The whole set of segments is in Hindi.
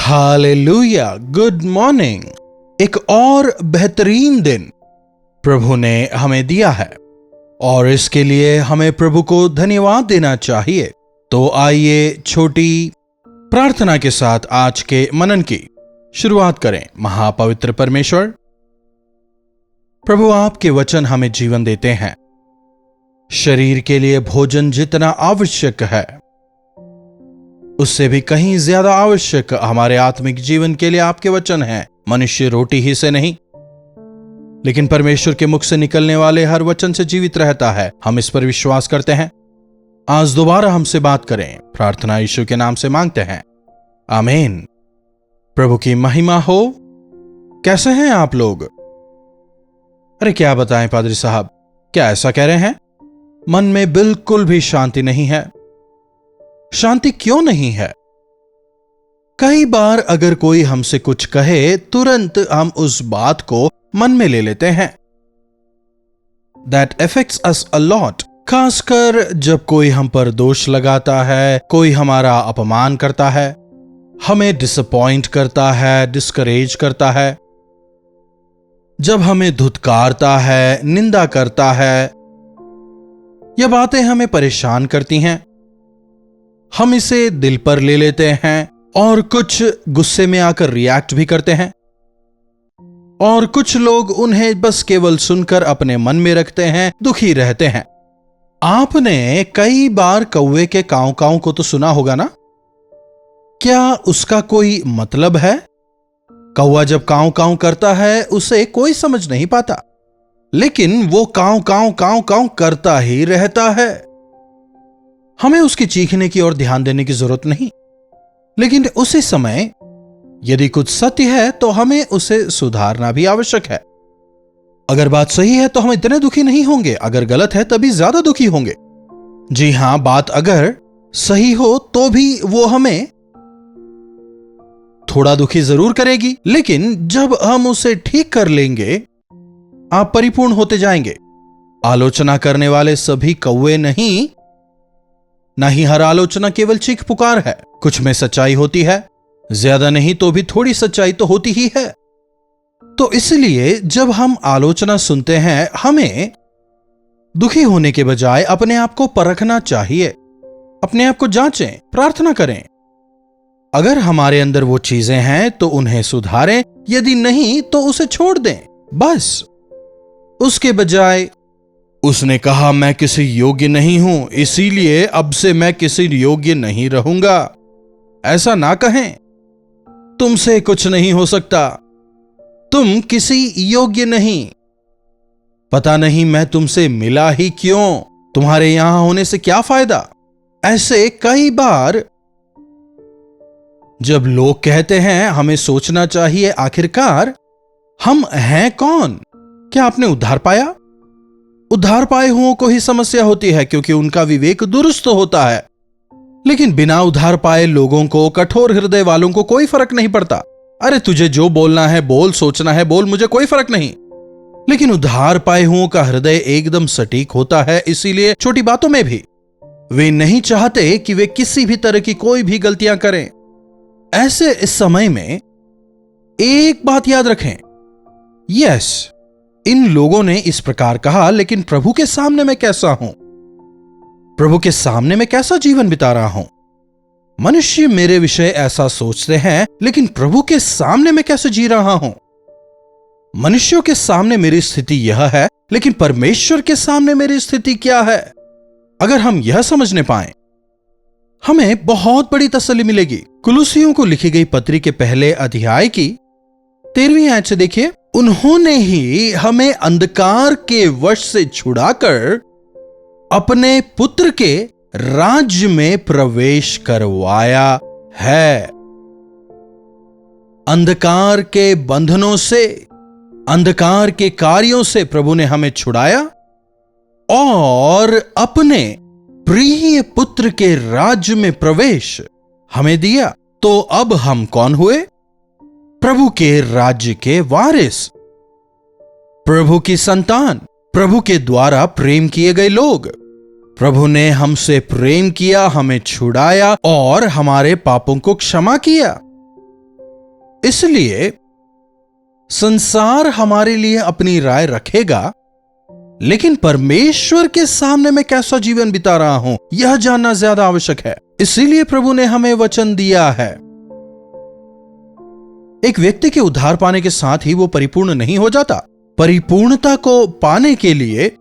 Hallelujah, good morning. एक और बेहतरीन दिन प्रभु ने हमें दिया है और इसके लिए हमें प्रभु को धन्यवाद देना चाहिए। तो आइए छोटी प्रार्थना के साथ आज के मनन की शुरुआत करें। महापवित्र परमेश्वर, प्रभु आपके वचन हमें जीवन देते हैं। शरीर के लिए भोजन जितना आवश्यक है उससे भी कहीं ज्यादा आवश्यक हमारे आत्मिक जीवन के लिए आपके वचन हैं। मनुष्य रोटी ही से नहीं लेकिन परमेश्वर के मुख से निकलने वाले हर वचन से जीवित रहता है। हम इस पर विश्वास करते हैं। आज दोबारा हमसे बात करें, प्रार्थना यीशु के नाम से मांगते हैं, आमीन। प्रभु की महिमा हो। कैसे हैं आप लोग? अरे क्या बताएं पादरी साहब, क्या ऐसा कह रहे हैं? मन में बिल्कुल भी शांति नहीं है। शांति क्यों नहीं है? कई बार अगर कोई हमसे कुछ कहे तुरंत हम उस बात को मन में ले लेते हैं। That affects us a lot। खासकर जब कोई हम पर दोष लगाता है, कोई हमारा अपमान करता है, हमें डिसअपॉइंट करता है, डिस्करेज करता है, जब हमें धुतकारता है, निंदा करता है, यह बातें हमें परेशान करती हैं। हम इसे दिल पर ले लेते हैं और कुछ गुस्से में आकर रिएक्ट भी करते हैं और कुछ लोग उन्हें बस केवल सुनकर अपने मन में रखते हैं, दुखी रहते हैं। आपने कई बार कौवे के कांव कांव को तो सुना होगा ना? क्या उसका कोई मतलब है? कौवा जब कांव कांव करता है उसे कोई समझ नहीं पाता, लेकिन वो कांव कांव कांव कांव करता ही रहता है। हमें उसकी चीखने की ओर ध्यान देने की जरूरत नहीं, लेकिन उसी समय यदि कुछ सत्य है तो हमें उसे सुधारना भी आवश्यक है। अगर बात सही है तो हम इतने दुखी नहीं होंगे, अगर गलत है तभी ज्यादा दुखी होंगे। जी हां, बात अगर सही हो तो भी वो हमें थोड़ा दुखी जरूर करेगी, लेकिन जब हम उसे ठीक कर लेंगे आप परिपूर्ण होते जाएंगे। आलोचना करने वाले सभी कौवे नहीं, ना ही हर आलोचना केवल चीख पुकार है। कुछ में सच्चाई होती है, ज्यादा नहीं तो भी थोड़ी सच्चाई तो होती ही है। तो इसलिए जब हम आलोचना सुनते हैं हमें दुखी होने के बजाय अपने आप को परखना चाहिए, अपने आप को जांचें, प्रार्थना करें। अगर हमारे अंदर वो चीजें हैं तो उन्हें सुधारें, यदि नहीं तो उसे छोड़ दें बस। उसके बजाय उसने कहा मैं किसी योग्य नहीं हूं इसीलिए अब से मैं किसी योग्य नहीं रहूंगा, ऐसा ना कहें। तुमसे कुछ नहीं हो सकता, तुम किसी योग्य नहीं। पता नहीं मैं तुमसे मिला ही क्यों, तुम्हारे यहां होने से क्या फायदा। ऐसे कई बार जब लोग कहते हैं हमें सोचना चाहिए आखिरकार हम हैं कौन। क्या आपने उद्धार पाया? उद्धार पाए हुओं को ही समस्या होती है क्योंकि उनका विवेक दुरुस्त होता है, लेकिन बिना उद्धार पाए लोगों को, कठोर हृदय वालों को कोई फर्क नहीं पड़ता। अरे तुझे जो बोलना है बोल, सोचना है बोल, मुझे कोई फर्क नहीं। लेकिन उद्धार पाए हुओं का हृदय एकदम सटीक होता है, इसीलिए छोटी बातों में भी वे नहीं चाहते कि वे किसी भी तरह की कोई भी गलतियां करें। ऐसे इस समय में एक बात याद रखें, यस इन लोगों ने इस प्रकार कहा, लेकिन प्रभु के सामने मैं कैसा हूं? प्रभु के सामने मैं कैसा जीवन बिता रहा हूं? मनुष्य मेरे विषय ऐसा सोचते हैं, लेकिन प्रभु के सामने मैं कैसे जी रहा हूं? मनुष्यों के सामने मेरी स्थिति यह है, लेकिन परमेश्वर के सामने मेरी स्थिति क्या है? अगर हम यह समझने पाएं, हमें बहुत बड़ी तसल्ली मिलेगी। कुलुसियों को लिखी गई पत्री के पहले अध्याय की 13वीं आयत से देखिए, उन्होंने ही हमें अंधकार के वश से छुड़ाकर अपने पुत्र के राज्य में प्रवेश करवाया है। अंधकार के बंधनों से, अंधकार के कार्यों से प्रभु ने हमें छुड़ाया और अपने प्रिय पुत्र के राज्य में प्रवेश हमें दिया। तो अब हम कौन हुए? प्रभु के राज्य के वारिस, प्रभु की संतान, प्रभु के द्वारा प्रेम किए गए लोग। प्रभु ने हमसे प्रेम किया, हमें छुड़ाया और हमारे पापों को क्षमा किया। इसलिए संसार हमारे लिए अपनी राय रखेगा, लेकिन परमेश्वर के सामने मैं कैसा जीवन बिता रहा हूं यह जानना ज्यादा आवश्यक है। इसीलिए प्रभु ने हमें वचन दिया है। एक व्यक्ति के उद्धार पाने के साथ ही वो परिपूर्ण नहीं हो जाता। परिपूर्णता को पाने के लिए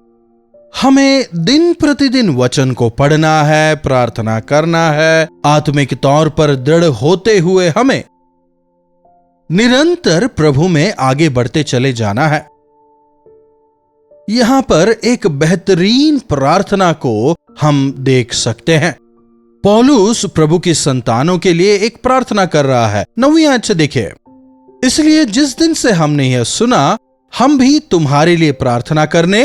हमें दिन प्रतिदिन वचन को पढ़ना है, प्रार्थना करना है। आत्मिक तौर पर दृढ़ होते हुए हमें निरंतर प्रभु में आगे बढ़ते चले जाना है। यहां पर एक बेहतरीन प्रार्थना को हम देख सकते हैं। पौलुस प्रभु की संतानों के लिए एक प्रार्थना कर रहा है। 9वीं आयत से देखिए, इसलिए जिस दिन से हमने यह सुना हम भी तुम्हारे लिए प्रार्थना करने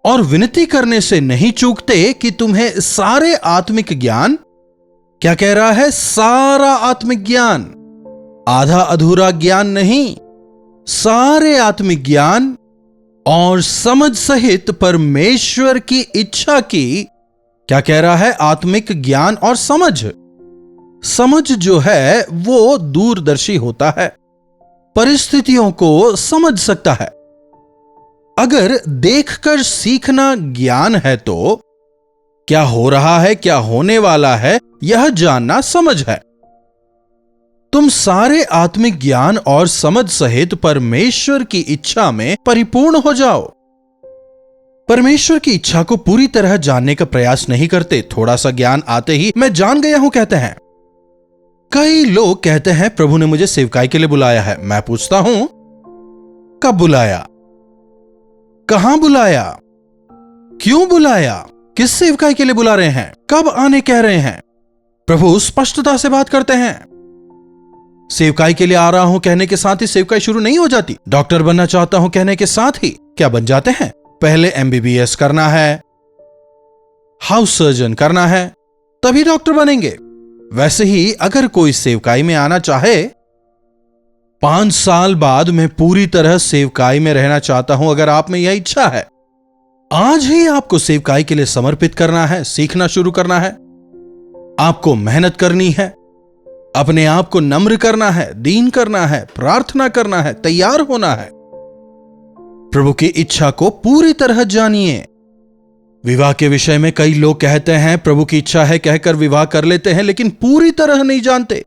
और विनती करने से नहीं चूकते कि तुम्हें सारे आत्मिक ज्ञान, क्या कह रहा है, सारा आत्मिक ज्ञान, आधा अधूरा ज्ञान नहीं, सारे आत्मिक ज्ञान और समझ सहित परमेश्वर की इच्छा की, क्या कह रहा है, आत्मिक ज्ञान और समझ। समझ जो है वो दूरदर्शी होता है, परिस्थितियों को समझ सकता है। अगर देखकर सीखना ज्ञान है तो क्या हो रहा है, क्या होने वाला है, यह जानना समझ है। तुम सारे आत्मिक ज्ञान और समझ सहित परमेश्वर की इच्छा में परिपूर्ण हो जाओ। परमेश्वर की इच्छा को पूरी तरह जानने का प्रयास नहीं करते। थोड़ा सा ज्ञान आते ही मैं जान गया हूं कहते हैं। कई लोग कहते हैं प्रभु ने मुझे सेवकाई के लिए बुलाया है। मैं पूछता हूं, कब बुलाया, कहां बुलाया, क्यों बुलाया, किस सेवकाई के लिए बुला रहे हैं, कब आने कह रहे हैं? प्रभु स्पष्टता से बात करते हैं। सेवकाई के लिए आ रहा हूं कहने के साथ ही सेवकाई शुरू नहीं हो जाती। डॉक्टर बनना चाहता हूं कहने के साथ ही क्या बन जाते हैं? पहले MBBS करना है, हाउस सर्जन करना है, तभी डॉक्टर बनेंगे। वैसे ही अगर कोई सेवकाई में आना चाहे, 5 साल बाद मैं पूरी तरह सेवकाई में रहना चाहता हूं, अगर आप में यह इच्छा है, आज ही आपको सेवकाई के लिए समर्पित करना है, सीखना शुरू करना है, आपको मेहनत करनी है, अपने आप को नम्र करना है, दीन करना है, प्रार्थना करना है, तैयार होना है। प्रभु की इच्छा को पूरी तरह जानिए। विवाह के विषय में कई लोग कहते हैं प्रभु की इच्छा है कहकर विवाह कर लेते हैं, लेकिन पूरी तरह नहीं जानते।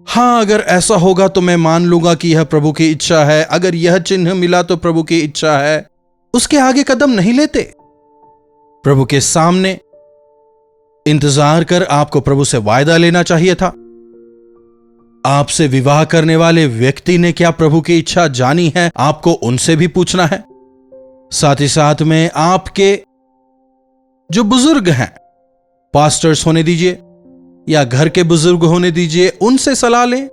हां, अगर ऐसा होगा तो मैं मान लूंगा कि यह प्रभु की इच्छा है, अगर यह चिन्ह मिला तो प्रभु की इच्छा है। उसके आगे कदम नहीं लेते। प्रभु के सामने इंतजार कर आपको प्रभु से वायदा लेना चाहिए था। आपसे विवाह करने वाले व्यक्ति ने क्या प्रभु की इच्छा जानी है, आपको उनसे भी पूछना है। साथ ही साथ में आपके जो बुजुर्ग हैं, पास्टर्स होने दीजिए या घर के बुजुर्ग होने दीजिए, उनसे सलाह लें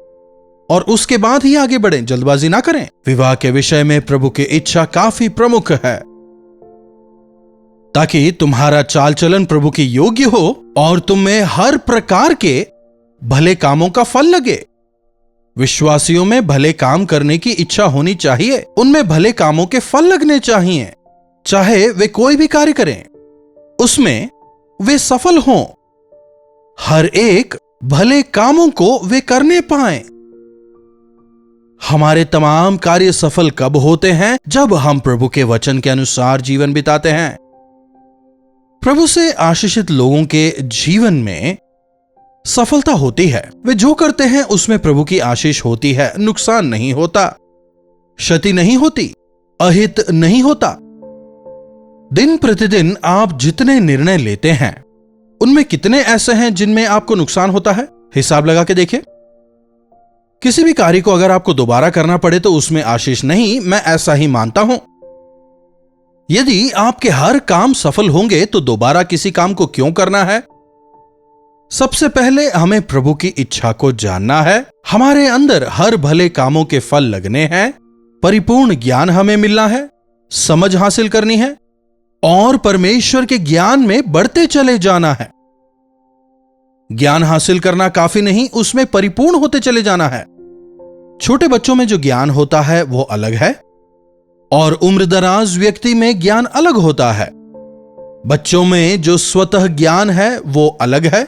और उसके बाद ही आगे बढ़ें। जल्दबाजी ना करें। विवाह के विषय में प्रभु की इच्छा काफी प्रमुख है, ताकि तुम्हारा चाल चलन प्रभु की योग्य हो और तुम्हें हर प्रकार के भले कामों का फल लगे। विश्वासियों में भले काम करने की इच्छा होनी चाहिए, उनमें भले कामों के फल लगने चाहिए। चाहे वे कोई भी कार्य करें, उसमें वे सफल हों। हर एक भले कामों को वे करने पाएं। हमारे तमाम कार्य सफल कब होते हैं? जब हम प्रभु के वचन के अनुसार जीवन बिताते हैं। प्रभु से आशीषित लोगों के जीवन में सफलता होती है। वे जो करते हैं उसमें प्रभु की आशीष होती है। नुकसान नहीं होता, क्षति नहीं होती, अहित नहीं होता। दिन प्रतिदिन आप जितने निर्णय लेते हैं उनमें कितने ऐसे हैं जिनमें आपको नुकसान होता है? हिसाब लगा के देखिए। किसी भी कार्य को अगर आपको दोबारा करना पड़े तो उसमें आशीष नहीं, मैं ऐसा ही मानता हूं। यदि आपके हर काम सफल होंगे तो दोबारा किसी काम को क्यों करना है? सबसे पहले हमें प्रभु की इच्छा को जानना है। हमारे अंदर हर भले कामों के फल लगने हैं, परिपूर्ण ज्ञान हमें मिलना है, समझ हासिल करनी है और परमेश्वर के ज्ञान में बढ़ते चले जाना है। ज्ञान हासिल करना काफी नहीं, उसमें परिपूर्ण होते चले जाना है। छोटे बच्चों में जो ज्ञान होता है वो अलग है और उम्रदराज व्यक्ति में ज्ञान अलग होता है। बच्चों में जो स्वतः ज्ञान है वो अलग है,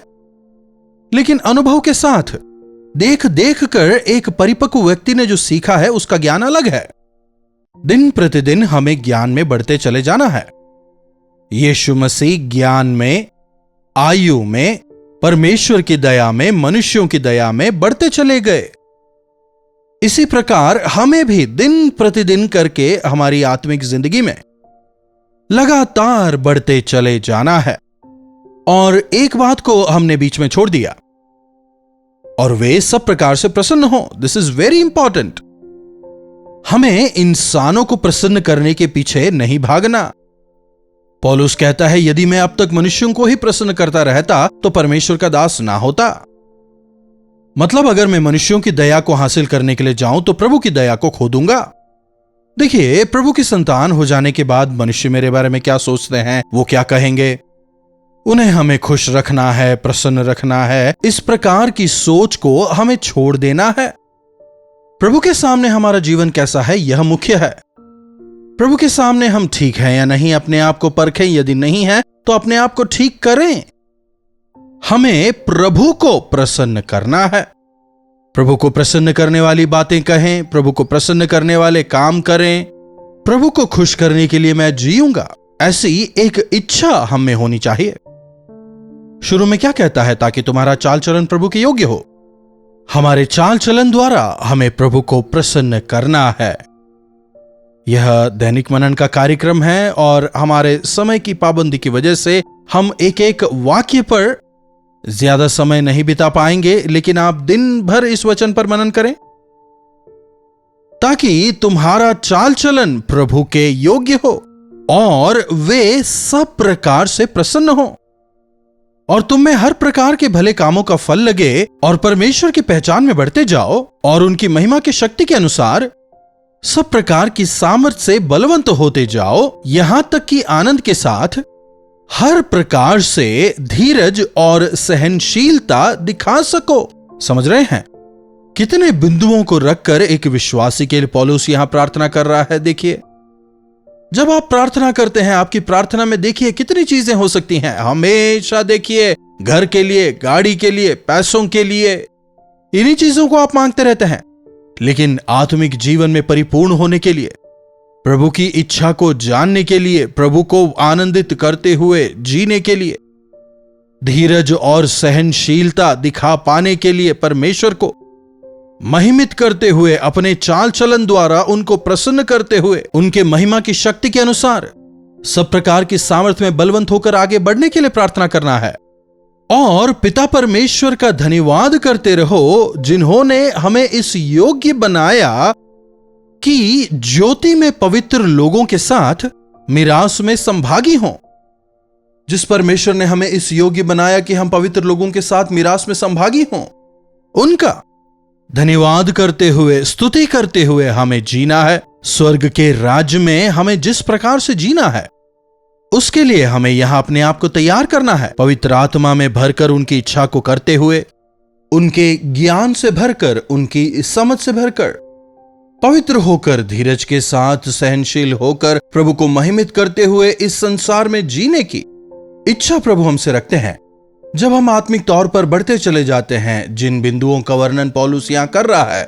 लेकिन अनुभव के साथ देख देख कर एक परिपक्व व्यक्ति ने जो सीखा है उसका ज्ञान अलग है। दिन प्रतिदिन हमें ज्ञान में बढ़ते चले जाना है। यीशु मसीह ज्ञान में, आयु में, परमेश्वर की दया में, मनुष्यों की दया में बढ़ते चले गए। इसी प्रकार हमें भी दिन प्रतिदिन करके हमारी आत्मिक जिंदगी में लगातार बढ़ते चले जाना है। और एक बात को हमने बीच में छोड़ दिया, और वे सब प्रकार से प्रसन्न हो। This is very important. हमें इंसानों को प्रसन्न करने के पीछे नहीं भागना। पौलुस कहता है, यदि मैं अब तक मनुष्यों को ही प्रसन्न करता रहता तो परमेश्वर का दास ना होता। मतलब अगर मैं मनुष्यों की दया को हासिल करने के लिए जाऊं तो प्रभु की दया को खो दूंगा। देखिए, प्रभु की संतान हो जाने के बाद मनुष्य मेरे बारे में क्या सोचते हैं, वो क्या कहेंगे, उन्हें हमें खुश रखना है, प्रसन्न रखना है। इस प्रकार की सोच को हमें छोड़ देना है। प्रभु के सामने हमारा जीवन कैसा है यह मुख्य है। प्रभु के सामने हम ठीक हैं या नहीं, अपने आप को परखें। यदि नहीं है तो अपने आप को ठीक करें। हमें प्रभु को प्रसन्न करना है। प्रभु को प्रसन्न करने वाली बातें कहें, प्रभु को प्रसन्न करने वाले काम करें। प्रभु को खुश करने के लिए मैं जीऊंगा, ऐसी एक इच्छा हम में होनी चाहिए। शुरू में क्या कहता है? ताकि तुम्हारा चाल चलन प्रभु के योग्य हो। हमारे चाल चलन द्वारा हमें प्रभु को प्रसन्न करना है। यह दैनिक मनन का कार्यक्रम है और हमारे समय की पाबंदी की वजह से हम एक एक वाक्य पर ज्यादा समय नहीं बिता पाएंगे, लेकिन आप दिन भर इस वचन पर मनन करें ताकि तुम्हारा चाल चलन प्रभु के योग्य हो और वे सब प्रकार से प्रसन्न हो और तुम में हर प्रकार के भले कामों का फल लगे और परमेश्वर की पहचान में बढ़ते जाओ और उनकी महिमा की शक्ति के अनुसार सब प्रकार की सामर्थ से बलवंत होते जाओ, यहां तक कि आनंद के साथ हर प्रकार से धीरज और सहनशीलता दिखा सको। समझ रहे हैं कितने बिंदुओं को रखकर एक विश्वासी के लिए पौलुस यहां प्रार्थना कर रहा है। देखिए, जब आप प्रार्थना करते हैं, आपकी प्रार्थना में देखिए कितनी चीजें हो सकती हैं। हमेशा देखिए, घर के लिए, गाड़ी के लिए, पैसों के लिए, इन्हीं चीजों को आप मांगते रहते हैं। लेकिन आत्मिक जीवन में परिपूर्ण होने के लिए, प्रभु की इच्छा को जानने के लिए, प्रभु को आनंदित करते हुए जीने के लिए, धीरज और सहनशीलता दिखा पाने के लिए, परमेश्वर को महिमित करते हुए, अपने चाल चलन द्वारा उनको प्रसन्न करते हुए, उनके महिमा की शक्ति के अनुसार सब प्रकार की सामर्थ्य में बलवंत होकर आगे बढ़ने के लिए प्रार्थना करना है। और पिता परमेश्वर का धन्यवाद करते रहो जिन्होंने हमें इस योग्य बनाया कि ज्योति में पवित्र लोगों के साथ मिरास में संभागी हों। जिस परमेश्वर ने हमें इस योग्य बनाया कि हम पवित्र लोगों के साथ मिरास में संभागी हों, उनका धन्यवाद करते हुए, स्तुति करते हुए हमें जीना है। स्वर्ग के राज्य में हमें जिस प्रकार से जीना है उसके लिए हमें यहां अपने आप को तैयार करना है। पवित्र आत्मा में भरकर, उनकी इच्छा को करते हुए, उनके ज्ञान से भरकर, उनकी समझ से भरकर, पवित्र होकर, धीरज के साथ सहनशील होकर, प्रभु को महिमित करते हुए इस संसार में जीने की इच्छा प्रभु हमसे रखते हैं। जब हम आत्मिक तौर पर बढ़ते चले जाते हैं, जिन बिंदुओं का वर्णन पौलुस यहां कर रहा है,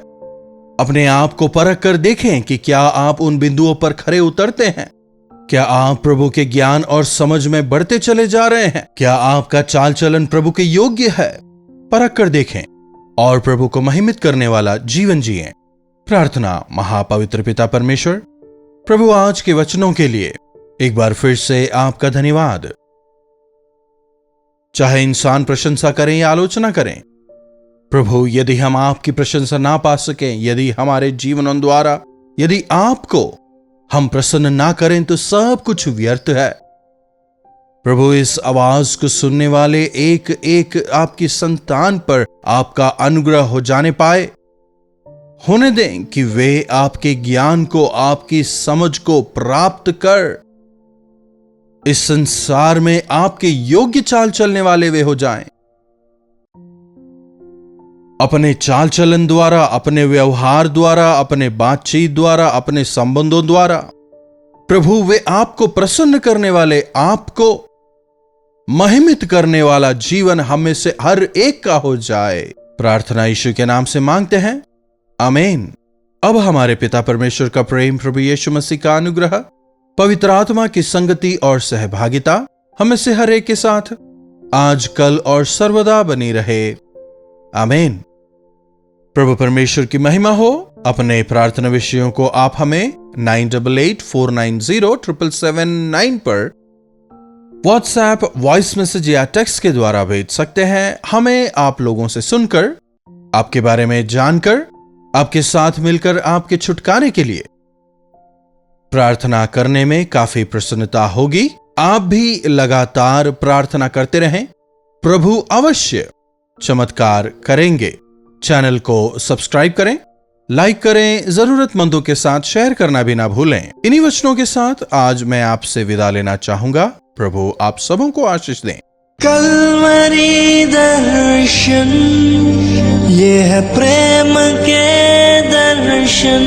अपने आप को परख कर देखें कि क्या आप उन बिंदुओं पर खरे उतरते हैं। क्या आप प्रभु के ज्ञान और समझ में बढ़ते चले जा रहे हैं? क्या आपका चाल चलन प्रभु के योग्य है? परख कर देखें और प्रभु को महिमित करने वाला जीवन जिएं। प्रार्थना। महापवित्र पिता परमेश्वर, प्रभु आज के वचनों के लिए एक बार फिर से आपका धन्यवाद। चाहे इंसान प्रशंसा करें या आलोचना करें, प्रभु यदि हम आपकी प्रशंसा ना पा सकें, यदि हमारे जीवनों द्वारा यदि आपको हम प्रसन्न ना करें तो सब कुछ व्यर्थ है। प्रभु, इस आवाज को सुनने वाले एक एक आपकी संतान पर आपका अनुग्रह हो जाने पाए। होने दें कि वे आपके ज्ञान को, आपकी समझ को प्राप्त कर इस संसार में आपके योग्य चाल चलने वाले वे हो जाएं। अपने चाल चलन द्वारा, अपने व्यवहार द्वारा, अपने बातचीत द्वारा, अपने संबंधों द्वारा प्रभु वे आपको प्रसन्न करने वाले, आपको महिमित करने वाला जीवन हम में से हर एक का हो जाए। प्रार्थना यीशु के नाम से मांगते हैं, आमीन। अब हमारे पिता परमेश्वर का प्रेम, प्रभु यीशु मसीह का अनुग्रह, पवित्र आत्मा की संगति और सहभागिता हमें से हर एक के साथ आज, कल और सर्वदा बनी रहे, आमीन। प्रभु परमेश्वर की महिमा हो। अपने प्रार्थना विषयों को आप हमें 9884907779 पर व्हाट्सएप, वॉइस मैसेज या टेक्स्ट के द्वारा भेज सकते हैं। हमें आप लोगों से सुनकर, आपके बारे में जानकर, आपके साथ मिलकर आपके छुटकारे के लिए प्रार्थना करने में काफी प्रसन्नता होगी। आप भी लगातार प्रार्थना करते रहें, प्रभु अवश्य चमत्कार करेंगे। चैनल को सब्सक्राइब करें, लाइक करें, जरूरतमंदों के साथ शेयर करना भी ना भूलें। इन्हीं वचनों के साथ आज मैं आपसे विदा लेना चाहूंगा। प्रभु आप सबों को आशीष दें। कल्वरी दर्शन, ये है प्रेम के दर्शन,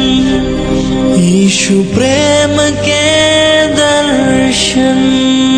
यीशु प्रेम के दर्शन।